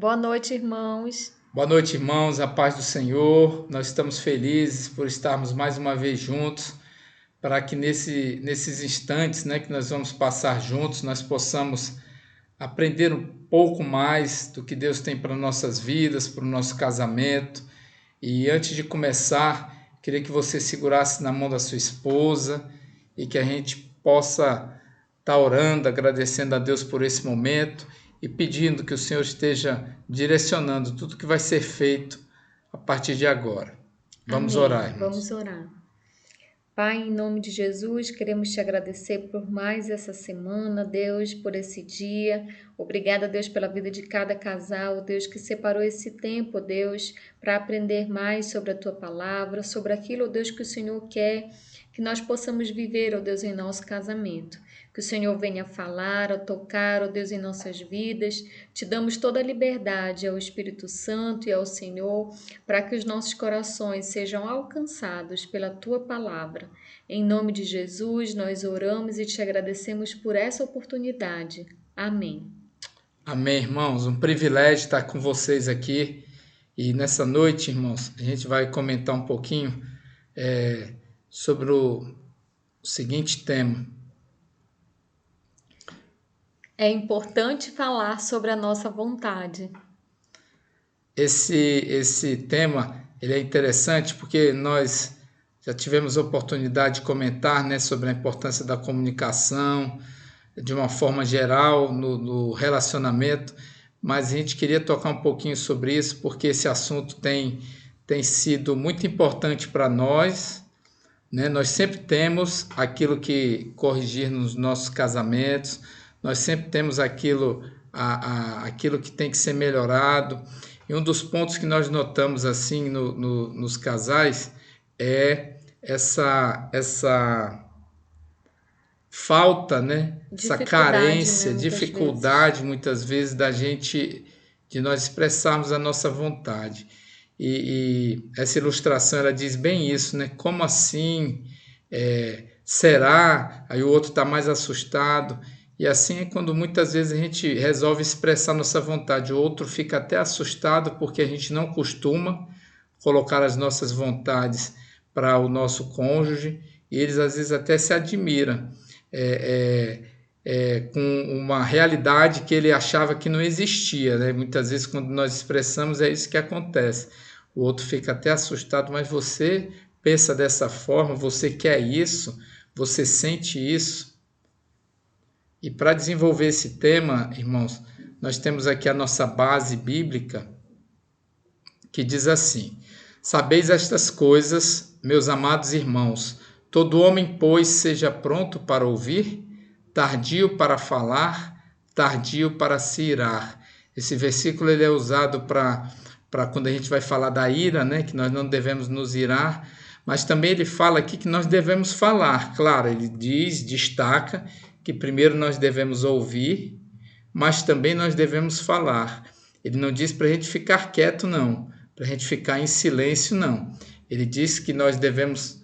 Boa noite, irmãos. Boa noite, irmãos, a paz do Senhor. Nós estamos felizes por estarmos mais uma vez juntos, para que nesses instantes, né, que nós vamos passar juntos, nós possamos aprender um pouco mais do que Deus tem para nossas vidas, para o nosso casamento. E antes de começar, queria que você segurasse na mão da sua esposa e que a gente possa estar orando, agradecendo a Deus por esse momento e pedindo que o Senhor esteja direcionando tudo que vai ser feito a partir de agora. Vamos Amém. orar, irmãos. Vamos orar. Pai, em nome de Jesus, queremos te agradecer por mais essa semana, Deus, por esse dia. Obrigada, Deus, pela vida de cada casal, Deus, que separou esse tempo, Deus, para aprender mais sobre a tua palavra, sobre aquilo, Deus, que o Senhor quer que nós possamos viver, ó Deus, em nosso casamento. Que o Senhor venha falar, a tocar, ó Deus, em nossas vidas. Te damos toda a liberdade ao Espírito Santo e ao Senhor, para que os nossos corações sejam alcançados pela tua palavra. Em nome de Jesus, nós oramos e te agradecemos por essa oportunidade. Amém. Amém, irmãos. Um privilégio estar com vocês aqui. E nessa noite, irmãos, a gente vai comentar um pouquinho sobre o seguinte tema. É importante falar sobre a nossa vontade. Esse tema ele é interessante porque nós já tivemos a oportunidade de comentar, né, sobre a importância da comunicação de uma forma geral no relacionamento, mas a gente queria tocar um pouquinho sobre isso porque esse assunto tem sido muito importante para nós, né? Nós sempre temos aquilo que corrigir nos nossos casamentos, nós sempre temos aquilo que tem que ser melhorado. E um dos pontos que nós notamos assim nos casais é essa falta, né? Essa Dificuldade, né? carência, Muitas vezes. dificuldade muitas vezes de nós expressarmos a nossa vontade. E essa ilustração ela diz bem isso, né? Como assim? Será? Aí o outro está mais assustado. E assim é quando muitas vezes a gente resolve expressar nossa vontade. O outro fica até assustado porque a gente não costuma colocar as nossas vontades para o nosso cônjuge. E eles às vezes até se admiram com uma realidade que ele achava que não existia, né? Muitas vezes quando nós expressamos é isso que acontece. O outro fica até assustado, mas você pensa dessa forma, você quer isso, você sente isso. E para desenvolver esse tema, irmãos, nós temos aqui a nossa base bíblica que diz assim: Sabeis estas coisas, meus amados irmãos, todo homem, pois, seja pronto para ouvir, tardio para falar, tardio para se irar. Esse versículo ele é usado para quando a gente vai falar da ira, né, que nós não devemos nos irar, mas também ele fala aqui que nós devemos falar. Claro, ele destaca que primeiro nós devemos ouvir, mas também nós devemos falar. Ele não diz para a gente ficar quieto, não, para a gente ficar em silêncio, não. Ele diz que nós devemos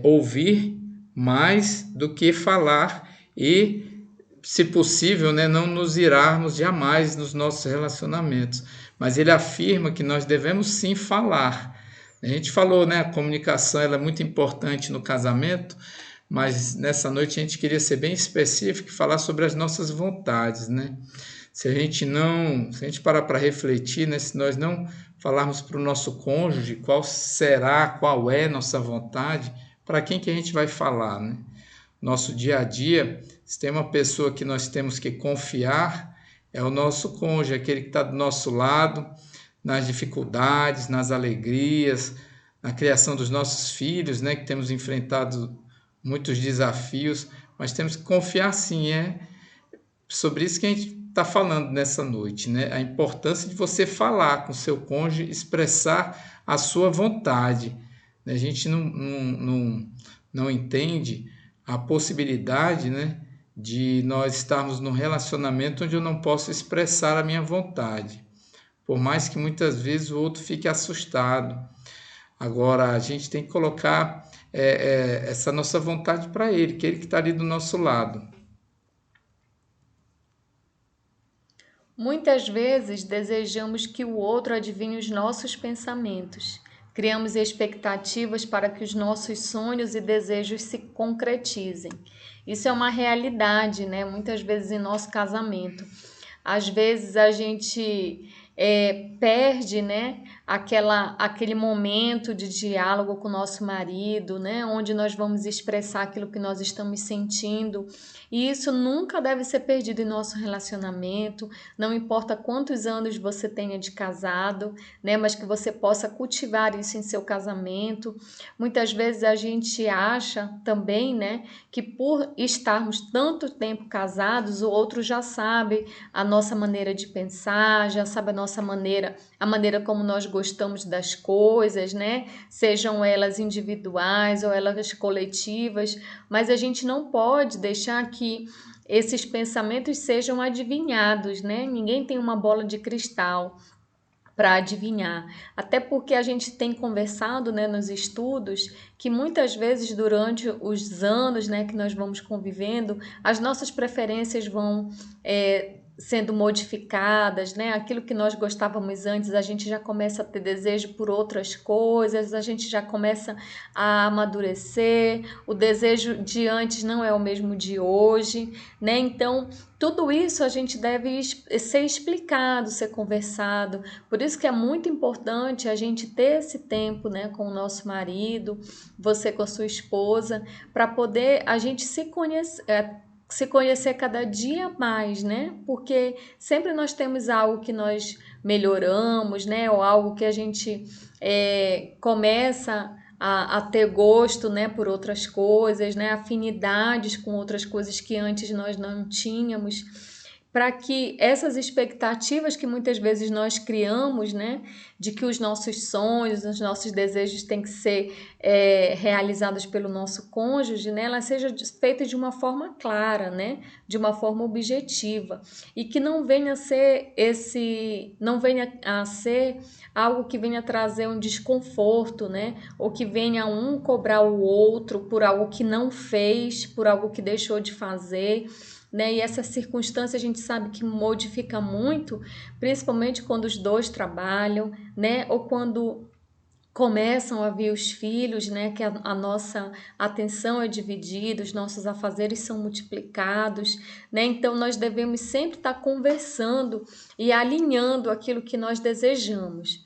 ouvir mais do que falar e, se possível, né, não nos irarmos jamais nos nossos relacionamentos. Mas ele afirma que nós devemos sim falar. A gente falou, né, a comunicação ela é muito importante no casamento, mas nessa noite a gente queria ser bem específico e falar sobre as nossas vontades, né? Se a gente parar para refletir, né, se nós não falarmos para o nosso cônjuge qual é nossa vontade, para quem que a gente vai falar, né? Nosso dia a dia, se tem uma pessoa que nós temos que confiar, é o nosso cônjuge, aquele que está do nosso lado, nas dificuldades, nas alegrias, na criação dos nossos filhos, né, que temos enfrentado muitos desafios, mas temos que confiar sim, sobre isso que a gente está falando nessa noite, né? A importância de você falar com seu cônjuge, expressar a sua vontade. A gente não entende a possibilidade, né, de nós estarmos num relacionamento onde eu não posso expressar a minha vontade, por mais que muitas vezes o outro fique assustado. Agora, a gente tem que colocar essa nossa vontade para ele, que ele que está ali do nosso lado. Muitas vezes desejamos que o outro adivinhe os nossos pensamentos. Criamos expectativas para que os nossos sonhos e desejos se concretizem. Isso é uma realidade, né? Muitas vezes em nosso casamento. Às vezes a gente perde, né, aquele momento de diálogo com o nosso marido, né, onde nós vamos expressar aquilo que nós estamos sentindo. E isso nunca deve ser perdido em nosso relacionamento, não importa quantos anos você tenha de casado, né, mas que você possa cultivar isso em seu casamento. Muitas vezes a gente acha também, né, que por estarmos tanto tempo casados, o outro já sabe a nossa maneira de pensar, já sabe a maneira como nós gostamos das coisas, né? Sejam elas individuais ou elas coletivas, mas a gente não pode deixar que esses pensamentos sejam adivinhados, né? Ninguém tem uma bola de cristal para adivinhar. Até porque a gente tem conversado, né, nos estudos, que muitas vezes durante os anos, né, que nós vamos convivendo, as nossas preferências vão sendo modificadas, né? Aquilo que nós gostávamos antes, a gente já começa a ter desejo por outras coisas, a gente já começa a amadurecer, o desejo de antes não é o mesmo de hoje, né? Então, tudo isso a gente deve ser explicado, ser conversado. Por isso que é muito importante a gente ter esse tempo, né, com o nosso marido, você com a sua esposa, para poder a gente se conhecer cada dia mais, né? Porque sempre nós temos algo que nós melhoramos, né? Ou algo que a gente começa a ter gosto, né, por outras coisas, né? Afinidades com outras coisas que antes nós não tínhamos, para que essas expectativas que muitas vezes nós criamos, né, de que os nossos sonhos, os nossos desejos têm que ser realizados pelo nosso cônjuge, né, ela seja feita de uma forma clara, né, de uma forma objetiva, e que não venha a ser algo que venha trazer um desconforto, né, ou que venha um cobrar o outro por algo que não fez, por algo que deixou de fazer, né? E essa circunstância a gente sabe que modifica muito, principalmente quando os dois trabalham, né? Ou quando começam a vir os filhos, né? Que a nossa atenção é dividida, os nossos afazeres são multiplicados, né? Então nós devemos sempre estar conversando e alinhando aquilo que nós desejamos.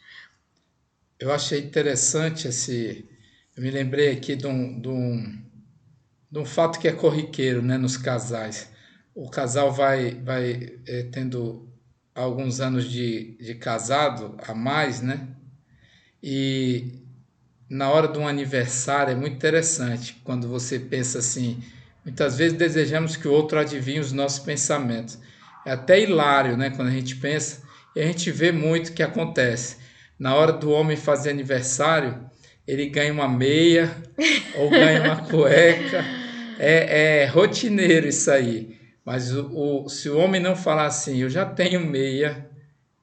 Eu achei interessante esse. Eu me lembrei aqui de um fato que é corriqueiro, né, nos casais. O casal vai tendo alguns anos de casado a mais, né? E na hora de um aniversário é muito interessante quando você pensa assim. Muitas vezes desejamos que o outro adivinhe os nossos pensamentos. É até hilário, né? Quando a gente pensa e a gente vê muito o que acontece. Na hora do homem fazer aniversário, ele ganha uma meia ou ganha uma cueca. É rotineiro isso aí. Mas se o homem não falar assim, eu já tenho meia,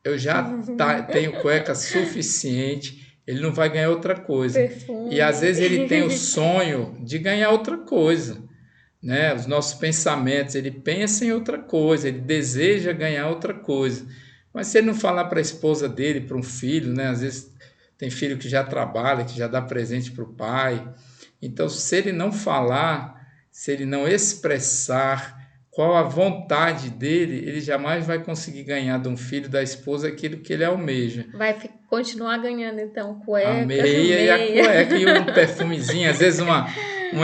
eu já tenho cueca suficiente, ele não vai ganhar outra coisa. E às Perfume. vezes ele tem o sonho de ganhar outra coisa, né? Os nossos pensamentos, ele pensa em outra coisa, ele deseja ganhar outra coisa. Mas se ele não falar para a esposa dele, para um filho, né? Às vezes tem filho que já trabalha, que já dá presente para o pai. Então, se ele não falar, se ele não expressar qual a vontade dele, ele jamais vai conseguir ganhar de um filho, da esposa, aquilo que ele almeja. Vai continuar ganhando, então, A cueca, meia e a meia. cueca e um perfumezinho, às vezes uma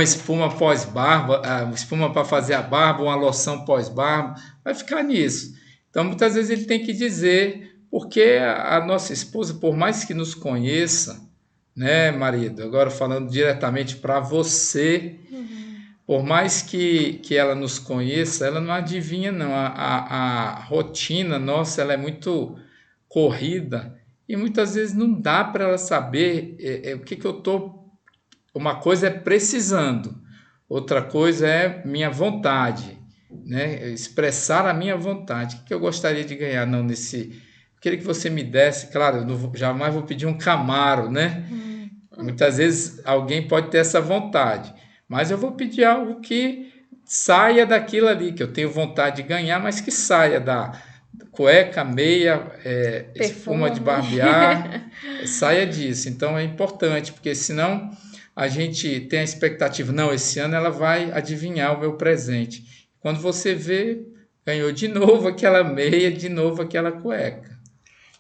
espuma pós-barba, uma espuma para fazer a barba, uma loção pós-barba, vai ficar nisso. Então, muitas vezes ele tem que dizer, porque a nossa esposa, por mais que nos conheça, né, marido, agora falando diretamente para você, por mais que ela nos conheça, ela não adivinha, não. A rotina nossa ela é muito corrida e muitas vezes não dá para ela saber o que eu estou. Uma coisa é precisando, outra coisa é minha vontade, né? Expressar a minha vontade. O que eu gostaria de ganhar? Não, nesse. Eu queria que você me desse, claro, eu jamais vou pedir um Camaro, né? Muitas vezes alguém pode ter essa vontade, mas eu vou pedir algo que saia daquilo ali, que eu tenho vontade de ganhar, mas que saia cueca, meia, espuma de Perfume. barbear, saia disso. Então é importante, porque senão a gente tem a expectativa, não, esse ano ela vai adivinhar o meu presente. Quando você vê, ganhou de novo aquela meia, de novo aquela cueca.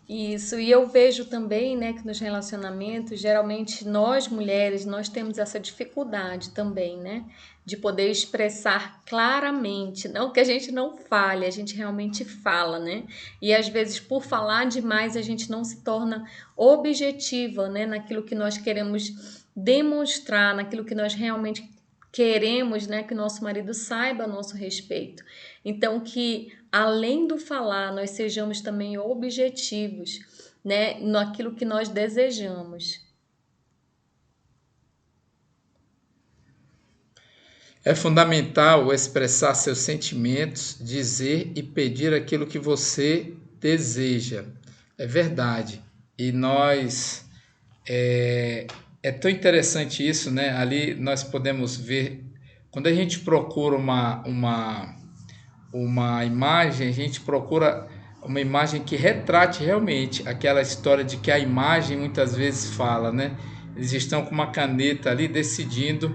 Isso, e eu vejo também, né, que nos relacionamentos, geralmente nós mulheres, nós temos essa dificuldade também, né, de poder expressar claramente, não que a gente não fale, a gente realmente fala, né, e às vezes por falar demais a gente não se torna objetiva, né, naquilo que nós queremos demonstrar, naquilo que nós realmente queremos, né, que o nosso marido saiba a nosso respeito. Então, que além do falar, nós sejamos também objetivos, né, naquilo que nós desejamos. É fundamental expressar seus sentimentos, dizer e pedir aquilo que você deseja. É verdade. E nós é tão interessante isso, né? Ali nós podemos ver quando a gente procura uma imagem, a gente procura uma imagem que retrate realmente aquela história de que a imagem muitas vezes fala, né? Eles estão com uma caneta ali decidindo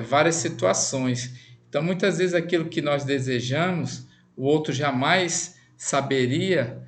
várias situações. Então, muitas vezes aquilo que nós desejamos, o outro jamais saberia,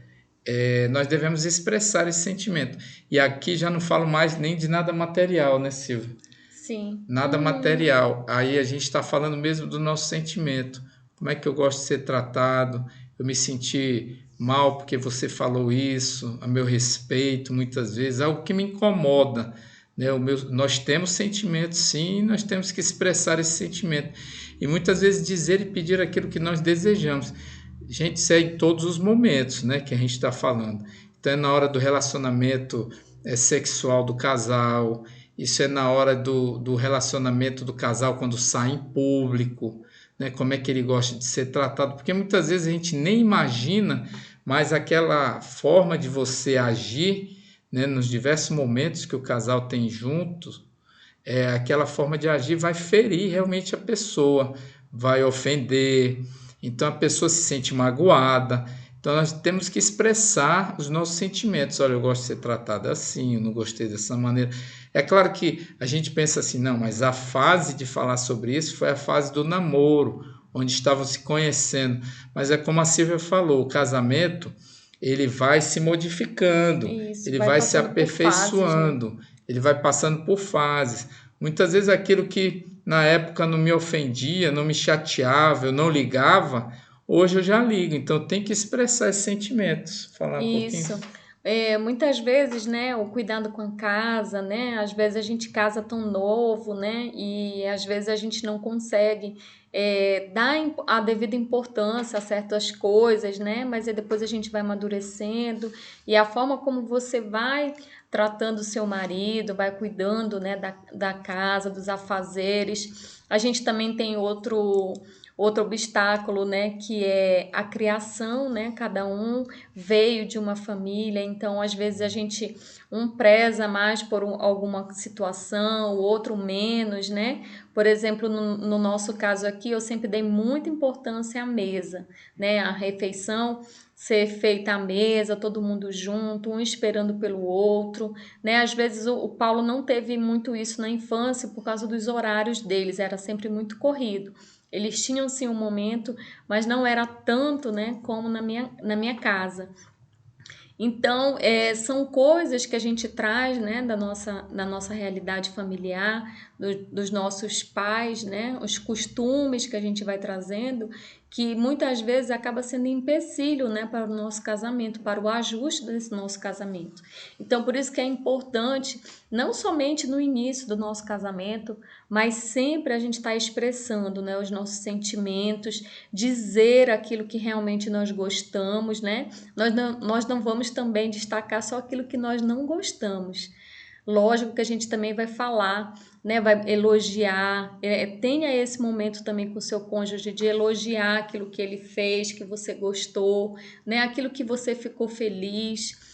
nós devemos expressar esse sentimento. E aqui já não falo mais nem de nada material, né, Silvia? Sim. Nada material. Aí a gente está falando mesmo do nosso sentimento. Como é que eu gosto de ser tratado? Eu me senti mal porque você falou isso, a meu respeito, muitas vezes, algo que me incomoda. Né? Nós temos sentimentos, sim, e nós temos que expressar esse sentimento. E muitas vezes dizer e pedir aquilo que nós desejamos. Gente, isso é em todos os momentos, né, que a gente está falando. Então é na hora do relacionamento sexual do casal, isso é na hora do relacionamento do casal quando sai em público, né? Como é que ele gosta de ser tratado, porque muitas vezes a gente nem imagina, mas aquela forma de você agir, né, nos diversos momentos que o casal tem juntos, aquela forma de agir vai ferir realmente a pessoa, vai ofender, então a pessoa se sente magoada. Então nós temos que expressar os nossos sentimentos. Olha, eu gosto de ser tratado assim, eu não gostei dessa maneira. É claro que a gente pensa assim, não, mas a fase de falar sobre isso foi a fase do namoro, onde estavam se conhecendo. Mas é como a Silvia falou, o casamento, ele vai se modificando, Isso, ele vai vai se passando por fases, né? aperfeiçoando, ele vai passando por fases. Muitas vezes aquilo que na época não me ofendia, não me chateava, eu não ligava, hoje eu já ligo. Então tem que expressar esses sentimentos. Falar um pouquinho. Isso. Muitas vezes, né, o cuidado com a casa, né, às vezes a gente casa tão novo, né, e às vezes a gente não consegue dar a devida importância a certas coisas, né, mas aí depois a gente vai amadurecendo e a forma como você vai tratando o seu marido, vai cuidando, né, da casa, dos afazeres. A gente também tem outro obstáculo, né, que é a criação, né? Cada um veio de uma família, então às vezes a gente preza mais por alguma situação, o outro menos, né? Por exemplo, no nosso caso aqui, eu sempre dei muita importância à mesa, né? A refeição ser feita à mesa, todo mundo junto, um esperando pelo outro, né? Às vezes o Paulo não teve muito isso na infância por causa dos horários deles, era sempre muito corrido. Eles tinham sim um momento, mas não era tanto, né, como na minha casa. Então, são coisas que a gente traz, né, da nossa realidade familiar, dos nossos pais, né, os costumes que a gente vai trazendo, que muitas vezes acaba sendo empecilho, né, para o nosso casamento, para o ajuste desse nosso casamento. Então, por isso que é importante, não somente no início do nosso casamento, mas sempre a gente está expressando, né, os nossos sentimentos, dizer aquilo que realmente nós gostamos, né? Nós não vamos também destacar só aquilo que nós não gostamos. Lógico que a gente também vai falar, né? Vai elogiar. Tenha esse momento também com o seu cônjuge de elogiar aquilo que ele fez, que você gostou, né? Aquilo que você ficou feliz.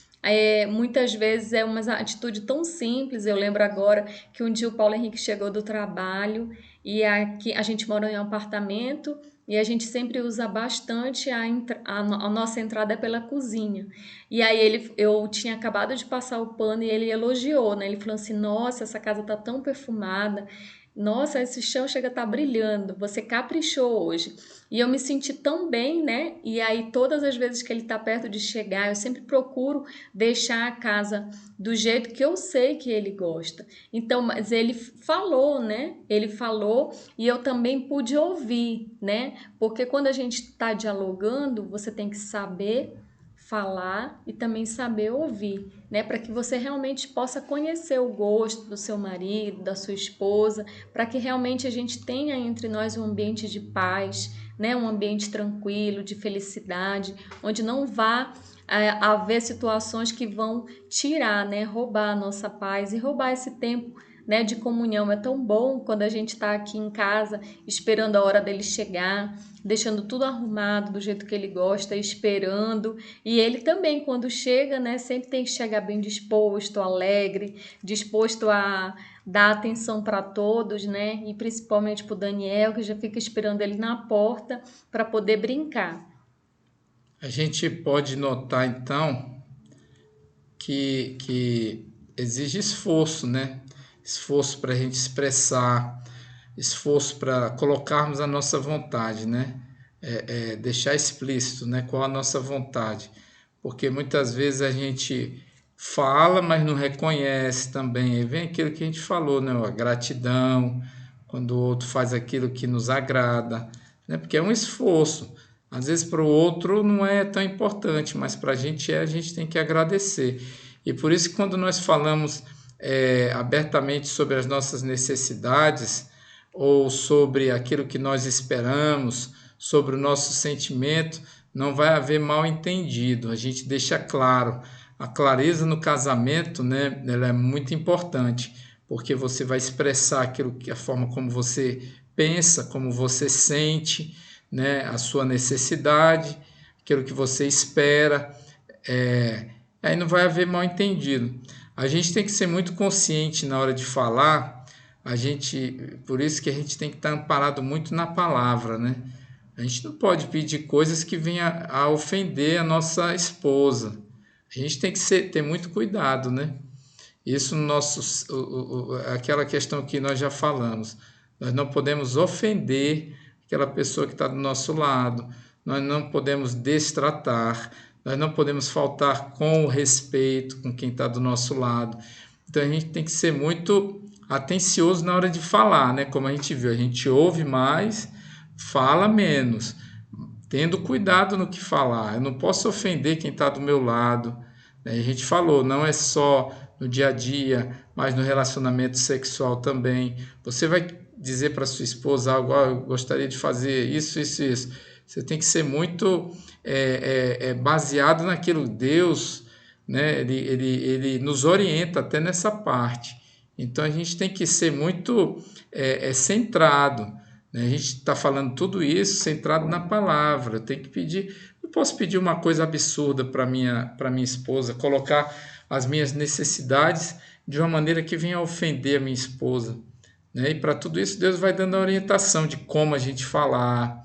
Muitas vezes é uma atitude tão simples. Eu lembro agora que um dia o Paulo Henrique chegou do trabalho e aqui a gente mora em um apartamento e a gente sempre usa bastante a nossa entrada é pela cozinha. E aí eu tinha acabado de passar o pano e ele elogiou, né? Ele falou assim: "Nossa, essa casa tá tão perfumada. Nossa, esse chão chega a estar brilhando. Você caprichou hoje." E eu me senti tão bem, né? E aí todas as vezes que ele tá perto de chegar, eu sempre procuro deixar a casa do jeito que eu sei que ele gosta. Então, mas ele falou, né? Ele falou e eu também pude ouvir, né? Porque quando a gente está dialogando, você tem que saber falar e também saber ouvir, né? Para que você realmente possa conhecer o gosto do seu marido, da sua esposa, para que realmente a gente tenha entre nós um ambiente de paz, né? Um ambiente tranquilo, de felicidade, onde não vá haver situações que vão tirar, né? Roubar a nossa paz e roubar esse tempo, né, de comunhão. É tão bom quando a gente está aqui em casa esperando a hora dele chegar, deixando tudo arrumado do jeito que ele gosta, esperando. E ele também, quando chega, né, sempre tem que chegar bem disposto, alegre, disposto a dar atenção para todos, né, e principalmente para o Daniel, que já fica esperando ele na porta para poder brincar. A gente pode notar então que exige esforço, né? Esforço para a gente expressar, esforço para colocarmos a nossa vontade, né? Deixar explícito, né? Qual a nossa vontade, porque muitas vezes a gente fala, mas não reconhece também. Aí vem aquilo que a gente falou, né? A gratidão, quando o outro faz aquilo que nos agrada, né? Porque é um esforço. Às vezes para o outro não é tão importante, mas para a gente tem que agradecer. E por isso que quando nós falamos abertamente sobre as nossas necessidades, ou sobre aquilo que nós esperamos, sobre o nosso sentimento, não vai haver mal entendido. A gente deixa claro. A clareza no casamento, né, ela é muito importante, porque você vai expressar aquilo que a forma como você pensa, como você sente, né, a sua necessidade, aquilo que você espera. É, aí não vai haver mal entendido. A gente tem que ser muito consciente na hora de falar. Por isso que a gente tem que estar amparado muito na palavra, né? A gente não pode pedir coisas que venham a ofender a nossa esposa. A gente tem que ter muito cuidado, né? Isso no nosso, aquela questão que nós já falamos. Nós não podemos ofender aquela pessoa que está do nosso lado. Nós não podemos destratar. Nós não podemos faltar com o respeito com quem está do nosso lado. Então a gente tem que ser muito atencioso na hora de falar, né? Como a gente viu, a gente ouve mais, fala menos, tendo cuidado no que falar. Eu não posso ofender quem está do meu lado. Né? A gente falou, não é só no dia a dia, mas no relacionamento sexual também. Você vai dizer para sua esposa algo: oh, eu gostaria de fazer isso, isso, isso. Você tem que ser muito baseado naquilo. Deus, né, ele nos orienta até nessa parte. Então a gente tem que ser muito centrado. Né? A gente está falando tudo isso centrado na palavra. Eu tenho que pedir. Não posso pedir uma coisa absurda para minha esposa, colocar as minhas necessidades de uma maneira que venha a ofender a minha esposa. Né? E para tudo isso, Deus vai dando a orientação de como a gente falar,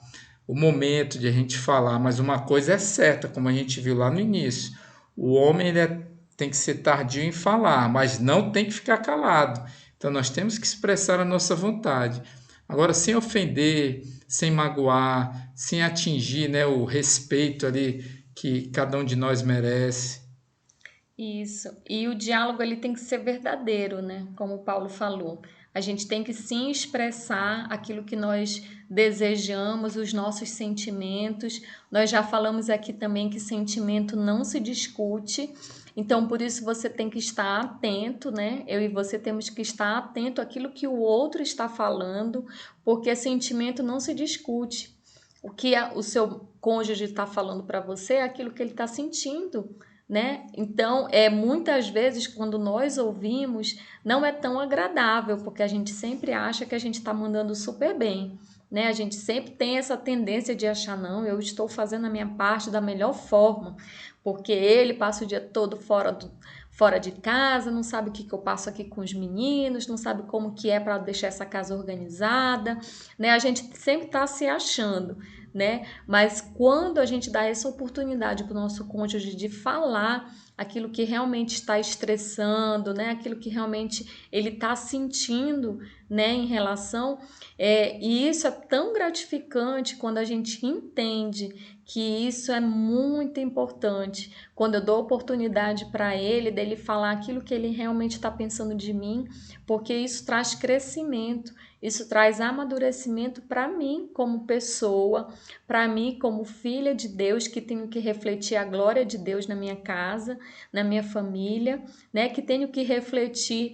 o momento de a gente falar. Mas uma coisa é certa, como a gente viu lá no início: o homem tem que ser tardio em falar, mas não tem que ficar calado. Então nós temos que expressar a nossa vontade. Agora, sem ofender, sem magoar, sem atingir, né, o respeito ali que cada um de nós merece. Isso. E o diálogo ele tem que ser verdadeiro, né? Como o Paulo falou. A gente tem que sim expressar aquilo que nós desejamos, os nossos sentimentos. Nós já falamos aqui também que sentimento não se discute. Então, por isso você tem que estar atento, né? Eu e você temos que estar atento àquilo que o outro está falando, porque sentimento não se discute. O que o seu cônjuge está falando para você é aquilo que ele está sentindo, né? Então, muitas vezes quando nós ouvimos, não é tão agradável, porque a gente sempre acha que a gente está mandando super bem, né? A gente sempre tem essa tendência de achar, não, eu estou fazendo a minha parte da melhor forma, porque ele passa o dia todo fora de casa, não sabe o que eu passo aqui com os meninos, não sabe como que é para deixar essa casa organizada, né? A gente sempre está se achando, né? Mas quando a gente dá essa oportunidade para o nosso cônjuge de falar aquilo que realmente está estressando, né? Aquilo que realmente ele está sentindo, né? Em relação, e isso é tão gratificante quando a gente entende que isso é muito importante. Quando eu dou oportunidade para ele, dele falar aquilo que ele realmente está pensando de mim, porque isso traz crescimento, isso traz amadurecimento para mim como pessoa, para mim como filha de Deus, que tenho que refletir a glória de Deus na minha casa, na minha família, né? Que tenho que refletir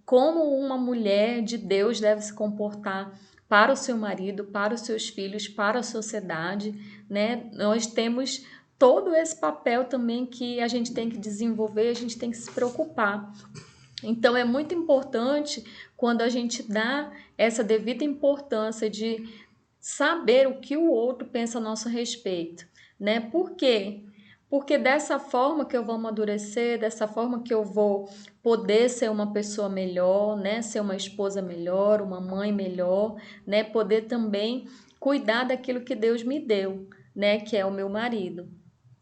como uma mulher de Deus deve se comportar para o seu marido, para os seus filhos, para a sociedade, né? Nós temos todo esse papel também que a gente tem que desenvolver, a gente tem que se preocupar. Então é muito importante quando a gente dá essa devida importância de saber o que o outro pensa a nosso respeito, né? Por quê? Porque dessa forma que eu vou amadurecer, dessa forma que eu vou poder ser uma pessoa melhor, né? Ser uma esposa melhor, uma mãe melhor, né? Poder também cuidar daquilo que Deus me deu, né? Que é o meu marido.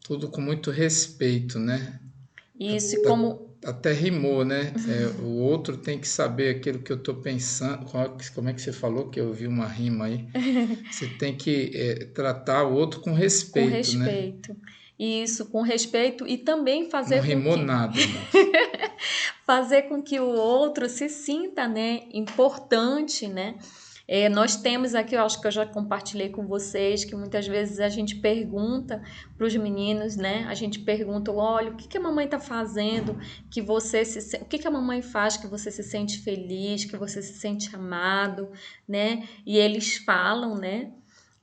Tudo com muito respeito, né? Isso, e como Até rimou, né? O outro tem que saber aquilo que eu estou pensando. Como é que você falou que eu vi uma rima aí? Você tem que tratar o outro com com respeito, né? respeito. Isso, com respeito e também Não fazer com rimou que nada, irmãos. fazer com que o outro se sinta, né, importante, né? Nós temos aqui, eu acho que eu já compartilhei com vocês, que muitas vezes a gente pergunta para os meninos, né? A gente pergunta, olha, o que que a mamãe está fazendo que o que que a mamãe faz que você se sente feliz, que você se sente amado, né? E eles falam, né?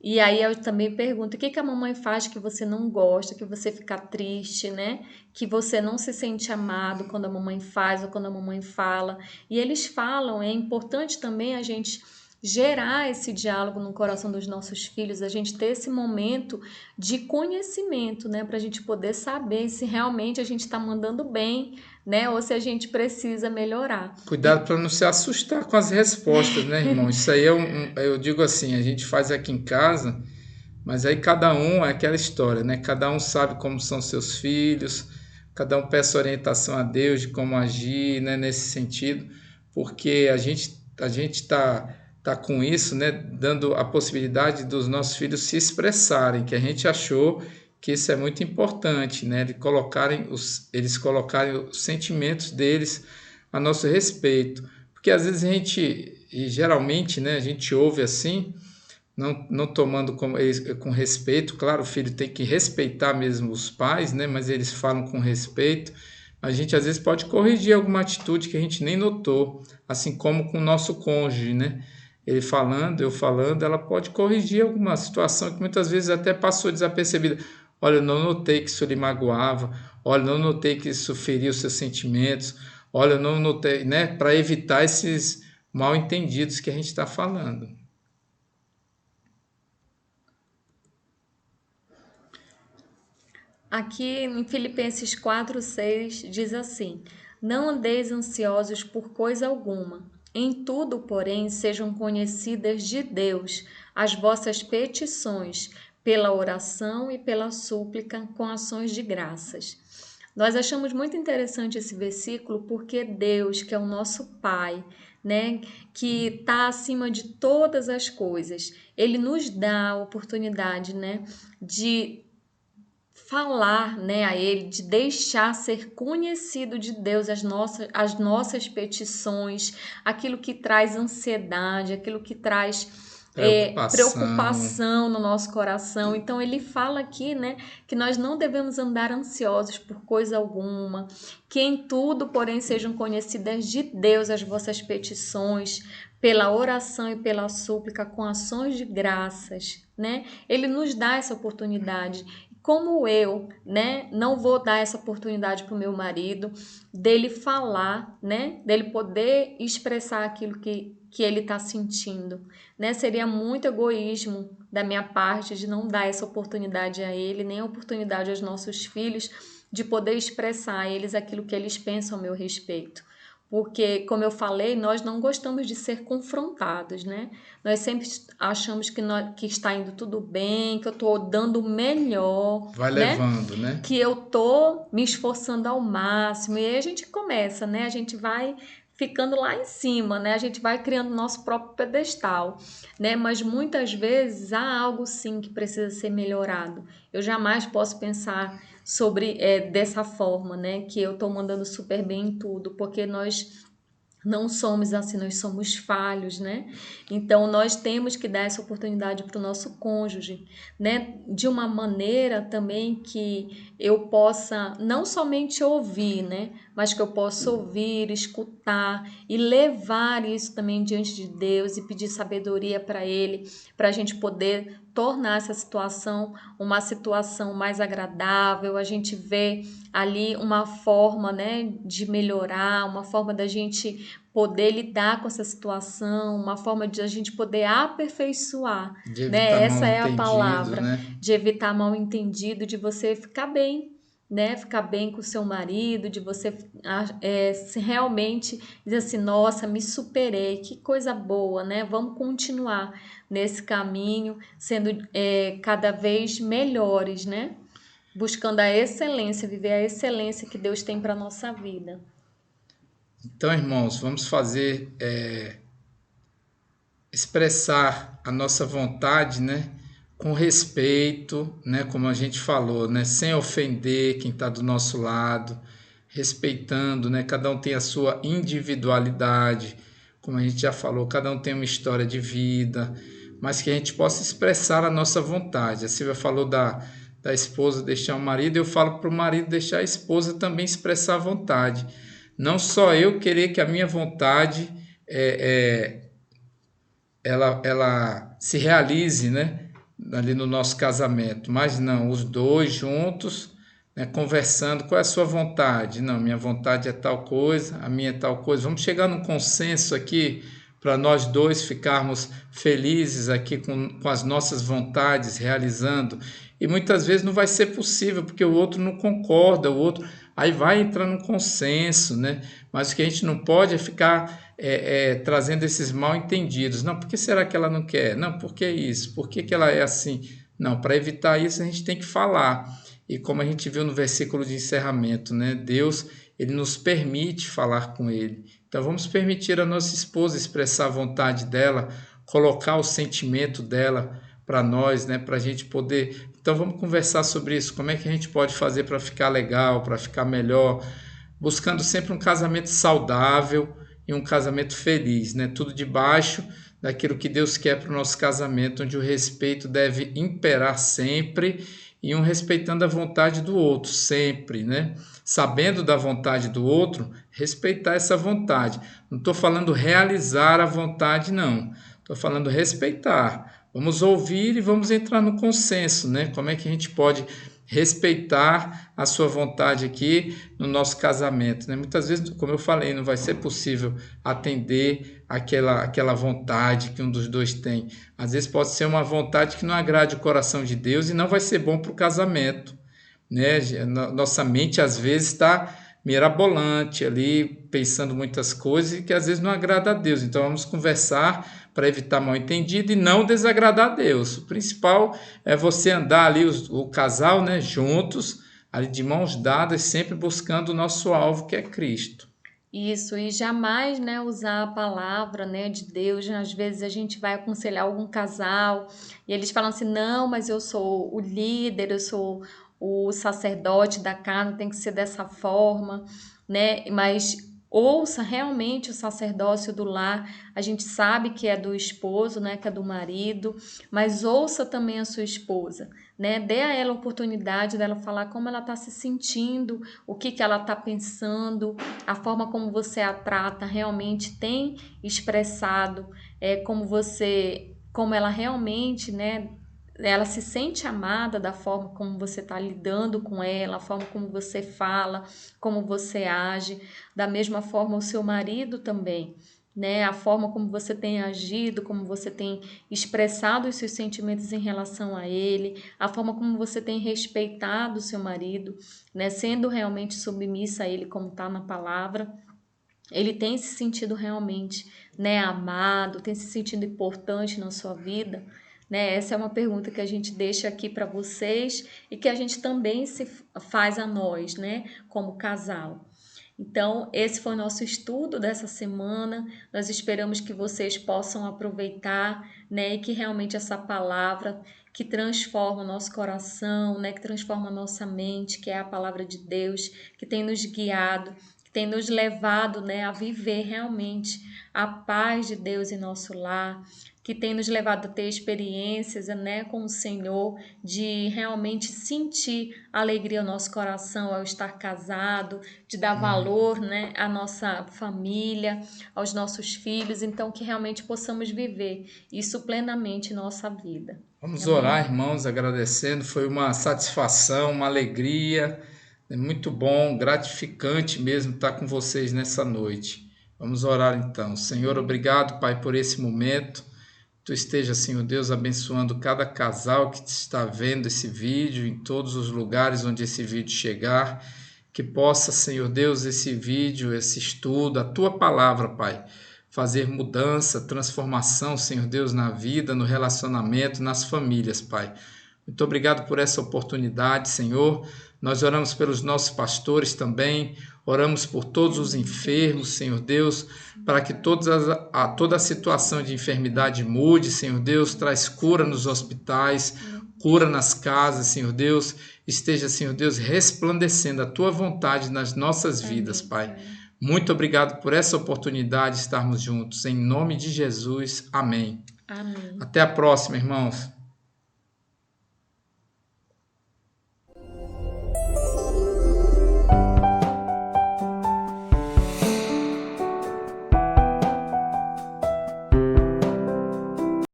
E aí eu também pergunto, o que que a mamãe faz que você não gosta, que você fica triste, né? Que você não se sente amado quando a mamãe faz ou quando a mamãe fala. E eles falam, é importante também a gente gerar esse diálogo no coração dos nossos filhos, a gente ter esse momento de conhecimento, né? Para a gente poder saber se realmente a gente está mandando bem, né? Ou se a gente precisa melhorar. Cuidado para não se assustar com as respostas, né, irmão? Isso aí eu digo assim, a gente faz aqui em casa, mas aí cada um é aquela história, né? Cada um sabe como são seus filhos, cada um peça orientação a Deus de como agir, né, nesse sentido, porque a gente tá com isso, né, dando a possibilidade dos nossos filhos se expressarem, que a gente achou que isso é muito importante, né, eles colocarem os sentimentos deles a nosso respeito, porque às vezes e geralmente, né, a gente ouve assim, não tomando com respeito. Claro, o filho tem que respeitar mesmo os pais, né? Mas eles falam com respeito. A gente às vezes pode corrigir alguma atitude que a gente nem notou, assim como com o nosso cônjuge, né? Ele falando, eu falando, ela pode corrigir alguma situação que muitas vezes até passou desapercebida. Olha, eu não notei que isso lhe magoava. Olha, eu não notei que isso feriu os seus sentimentos. Olha, eu não notei, né? Para evitar esses mal entendidos que a gente está falando. Aqui em Filipenses 4:6 diz assim: Não andeis ansiosos por coisa alguma. Em tudo, porém, sejam conhecidas de Deus as vossas petições, pela oração e pela súplica, com ações de graças. Nós achamos muito interessante esse versículo porque Deus, que é o nosso Pai, né, que está acima de todas as coisas, ele nos dá a oportunidade, né, de falar, né, a ele, de deixar ser conhecido de Deus as nossas petições, aquilo que traz ansiedade, aquilo que traz Preocupação. preocupação no nosso coração. Então ele fala aqui, né, que nós não devemos andar ansiosos por coisa alguma, que em tudo, porém, sejam conhecidas de Deus as vossas petições, pela oração e pela súplica, com ações de graças, né? Ele nos dá essa oportunidade. Como eu, né, não vou dar essa oportunidade para o meu marido dele falar, né, dele poder expressar aquilo que ele está sentindo, né? Seria muito egoísmo da minha parte de não dar essa oportunidade a ele, nem a oportunidade aos nossos filhos de poder expressar a eles aquilo que eles pensam a meu respeito. Porque, como eu falei, nós não gostamos de ser confrontados, né? Nós sempre achamos que está indo tudo bem, que eu estou dando o melhor, Vai né? levando, né? Que eu tô me esforçando ao máximo. E aí a gente começa, né? A gente vai ficando lá em cima, né? A gente vai criando nosso próprio pedestal, né? Mas muitas vezes há algo sim que precisa ser melhorado. Eu jamais posso pensar sobre dessa forma, né? Que eu tô mandando super bem em tudo, porque nós não somos assim, nós somos falhos, né? Então nós temos que dar essa oportunidade para o nosso cônjuge, né? De uma maneira também que eu possa não somente ouvir, né? Mas que eu possa ouvir, escutar e levar isso também diante de Deus e pedir sabedoria para Ele, para a gente poder tornar essa situação uma situação mais agradável, a gente vê ali uma forma, né, de melhorar, uma forma da gente poder lidar com essa situação, uma forma de a gente poder aperfeiçoar, De evitar né? mal Essa é a entendido, palavra, né? de evitar mal entendido, de você ficar bem, né? Ficar bem com o seu marido, de você se realmente dizer assim, nossa, me superei, que coisa boa, né? Vamos continuar nesse caminho, sendo cada vez melhores, né? Buscando a excelência, viver a excelência que Deus tem para nossa vida. Então, irmãos, vamos fazer expressar a nossa vontade, né, com respeito, né, como a gente falou, né, sem ofender quem está do nosso lado, respeitando, né, cada um tem a sua individualidade, como a gente já falou, cada um tem uma história de vida, mas que a gente possa expressar a nossa vontade. A Silvia falou da esposa deixar o marido, eu falo para o marido deixar a esposa também expressar a vontade. Não só eu querer que a minha vontade ela se realize, né, ali no nosso casamento, mas não, os dois juntos, né, conversando, qual é a sua vontade? Não, minha vontade é tal coisa, a minha é tal coisa. Vamos chegar num consenso aqui para nós dois ficarmos felizes aqui com as nossas vontades realizando. E muitas vezes não vai ser possível porque o outro não concorda, o outro aí vai entrar num consenso, né? Mas o que a gente não pode é ficar trazendo esses mal entendidos. Não, por que será que ela não quer? Não, por que isso? Por que ela é assim? Não, para evitar isso a gente tem que falar. E como a gente viu no versículo de encerramento, né? Deus, ele nos permite falar com ele. Então vamos permitir a nossa esposa expressar a vontade dela, colocar o sentimento dela para nós, né? Para a gente poder. Então vamos conversar sobre isso. Como é que a gente pode fazer para ficar legal, para ficar melhor, buscando sempre um casamento saudável e um casamento feliz, né? Tudo debaixo daquilo que Deus quer para o nosso casamento, onde o respeito deve imperar sempre e um respeitando a vontade do outro sempre, né? Sabendo da vontade do outro, respeitar essa vontade. Não estou falando realizar a vontade, não. Estou falando respeitar. Vamos ouvir e vamos entrar no consenso, né? Como é que a gente pode respeitar a sua vontade aqui no nosso casamento, né? Muitas vezes, como eu falei, não vai ser possível atender aquela vontade que um dos dois tem. Às vezes pode ser uma vontade que não agrade o coração de Deus e não vai ser bom para o casamento, né? Nossa mente às vezes está mirabolante ali, pensando muitas coisas e que às vezes não agrada a Deus. Então vamos conversar para evitar mal entendido e não desagradar a Deus. O principal é você andar ali, o casal, né, juntos, ali de mãos dadas, sempre buscando o nosso alvo, que é Cristo. Isso, e jamais, né, usar a palavra, né, de Deus. Às vezes a gente vai aconselhar algum casal e eles falam assim: não, mas eu sou o líder, eu sou o sacerdote da casa, tem que ser dessa forma, né? Mas ouça realmente o sacerdócio do lar. A gente sabe que é do esposo, né, que é do marido, mas ouça também a sua esposa, né? Dê a ela a oportunidade dela falar como ela está se sentindo, o que que ela está pensando, a forma como você a trata realmente tem expressado como ela realmente, né? Ela se sente amada da forma como você está lidando com ela, a forma como você fala, como você age. Da mesma forma, o seu marido também, né? A forma como você tem agido, como você tem expressado os seus sentimentos em relação a ele, a forma como você tem respeitado o seu marido, né? Sendo realmente submissa a ele, como está na palavra. Ele tem se sentido realmente, né, amado, tem se sentido importante na sua vida, né? Essa é uma pergunta que a gente deixa aqui para vocês e que a gente também se faz a nós, né, como casal. Então, esse foi o nosso estudo dessa semana. Nós esperamos que vocês possam aproveitar, né, e que realmente essa palavra que transforma o nosso coração, né, que transforma a nossa mente, que é a palavra de Deus, que tem nos guiado, que tem nos levado, né, a viver realmente a paz de Deus em nosso lar, que tem nos levado a ter experiências, né, com o Senhor, de realmente sentir alegria no nosso coração ao estar casado, de dar valor, né, à nossa família, aos nossos filhos, então que realmente possamos viver isso plenamente em nossa vida. Vamos Amém? orar, irmãos, agradecendo. Foi uma satisfação, uma alegria. É muito bom, gratificante mesmo estar com vocês nessa noite. Vamos orar então. Senhor, obrigado, Pai, por esse momento. Tu esteja, Senhor Deus, abençoando cada casal que está vendo esse vídeo, em todos os lugares onde esse vídeo chegar. Que possa, Senhor Deus, esse vídeo, esse estudo, a Tua palavra, Pai, fazer mudança, transformação, Senhor Deus, na vida, no relacionamento, nas famílias, Pai. Muito obrigado por essa oportunidade, Senhor. Nós oramos pelos nossos pastores também, oramos por todos os enfermos, Senhor Deus, para que toda a situação de enfermidade mude, Senhor Deus, traz cura nos hospitais, cura nas casas, Senhor Deus, esteja, Senhor Deus, resplandecendo a Tua vontade nas nossas vidas, Pai. Muito obrigado por essa oportunidade de estarmos juntos. Em nome de Jesus, amém. Amém. Até a próxima, irmãos.